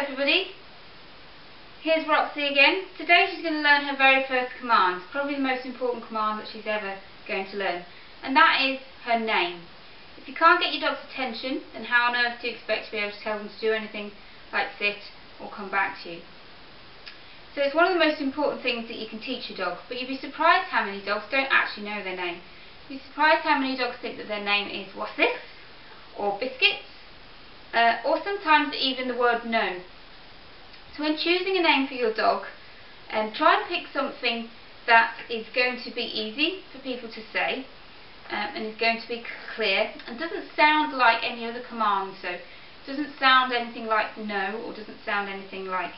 Hello everybody, here's Roxie again. Today she's going to learn her very first command, probably the most important command that she's ever going to learn, and that is her name. If you can't get your dog's attention, then how on earth do you expect to be able to tell them to do anything like sit or come back to you? So it's one of the most important things that you can teach your dog, but you'd be surprised how many dogs don't actually know their name. You'd be surprised how many dogs think that their name is what's this, or biscuits, or sometimes even the word no. So when choosing a name for your dog, try and pick something that is going to be easy for people to say, and is going to be clear and doesn't sound like any other command. So it doesn't sound anything like no, or doesn't sound anything like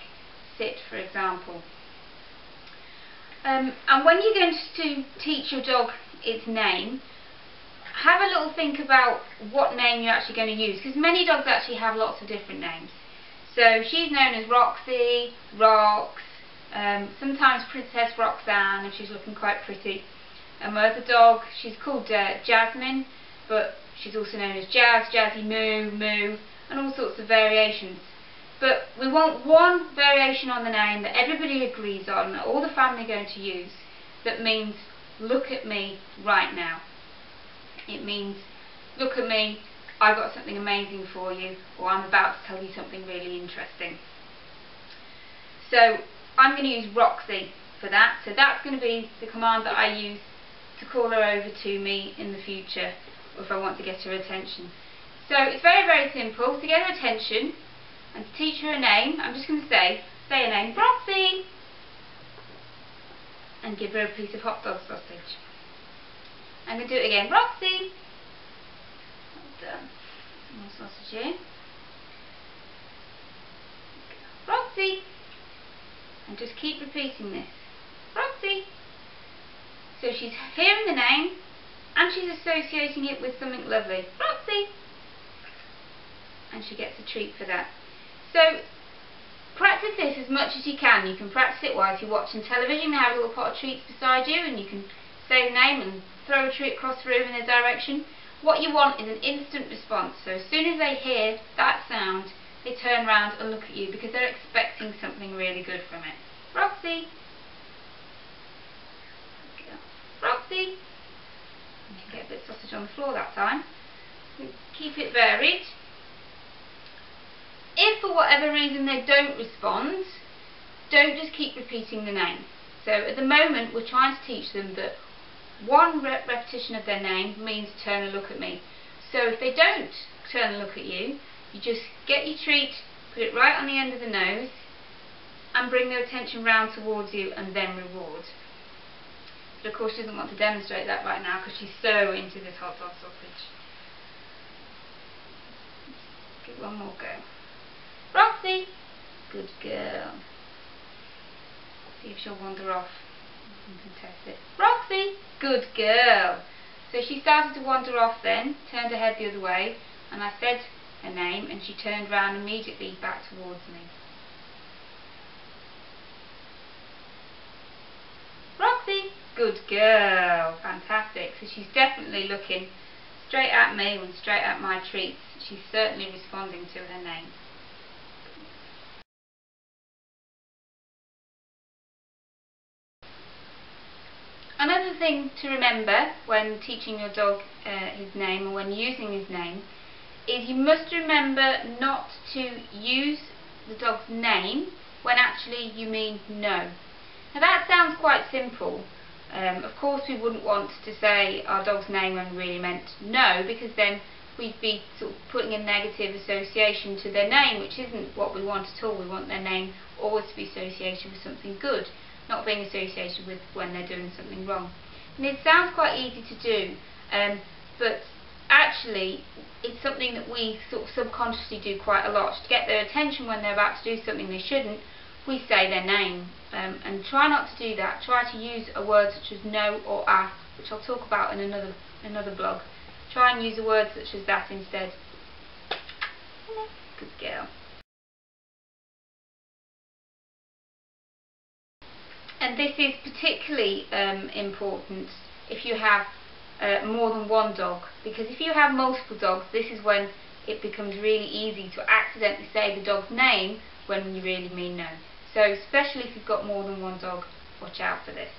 sit, for example. And when you're going to teach your dog its name, have a little think about what name you're actually going to use, because many dogs actually have lots of different names. So she's known as Roxie, Rox, sometimes Princess Roxanne if she's looking quite pretty. And my other dog, she's called Jasmine, but she's also known as Jazz, Jazzy, Moo, Moo, and all sorts of variations. But we want one variation on the name that everybody agrees on, that all the family are going to use, that means look at me right now. It means look at me, I've got something amazing for you, or I'm about to tell you something really interesting. So I'm going to use Roxie for that. So that's going to be the command that I use to call her over to me in the future, or if I want to get her attention. So it's very, very simple. To get her attention and to teach her a name, I'm just going to say her name, Roxie, and give her a piece of hot dog sausage. I'm going to do it again, Roxie. Well done. Some more sausage here. Roxie. And just keep repeating this. Roxie. So she's hearing the name and she's associating it with something lovely. Roxie. And she gets a treat for that. So practice this as much as you can. You can practice it while you're watching television. They have a little pot of treats beside you and you can say the name and throw a treat across the room in their direction. What you want is an instant response. So as soon as they hear that sound, they turn around and look at you because they're expecting something really good from it. Roxie. Roxie. You can get a bit of sausage on the floor that time. Keep it varied. If for whatever reason they don't respond, don't just keep repeating the name. So at the moment we're trying to teach them that one repetition of their name means turn and look at me. So if they don't turn and look at you, you just get your treat, put it right on the end of the nose, and bring their attention round towards you and then reward. But of course she doesn't want to demonstrate that right now because she's so into this hot dog sausage. Give it one more go. Roxie! Good girl. See if she'll wander off. You can test it. Roxie! Good girl. So she started to wander off then, turned her head the other way, and I said her name and she turned round immediately back towards me. Roxie! Good girl. Fantastic. So she's definitely looking straight at me and straight at my treats. She's certainly responding to her name. Another thing to remember when teaching your dog his name, or when using his name, is you must remember not to use the dog's name when actually you mean no. Now that sounds quite simple. Of course we wouldn't want to say our dog's name when we really meant no, because then we'd be sort of putting a negative association to their name, which isn't what we want at all. We want their name always to be associated with something good, not being associated with when they're doing something wrong. And it sounds quite easy to do, but actually it's something that we sort of subconsciously do quite a lot. To get their attention when they're about to do something they shouldn't, we say their name, and try not to do that. Try to use a word such as no or which I'll talk about in another blog. Try and use a word such as that instead. Good girl. And this is particularly important if you have more than one dog, because if you have multiple dogs, this is when it becomes really easy to accidentally say the dog's name when you really mean no. So especially if you've got more than one dog, watch out for this.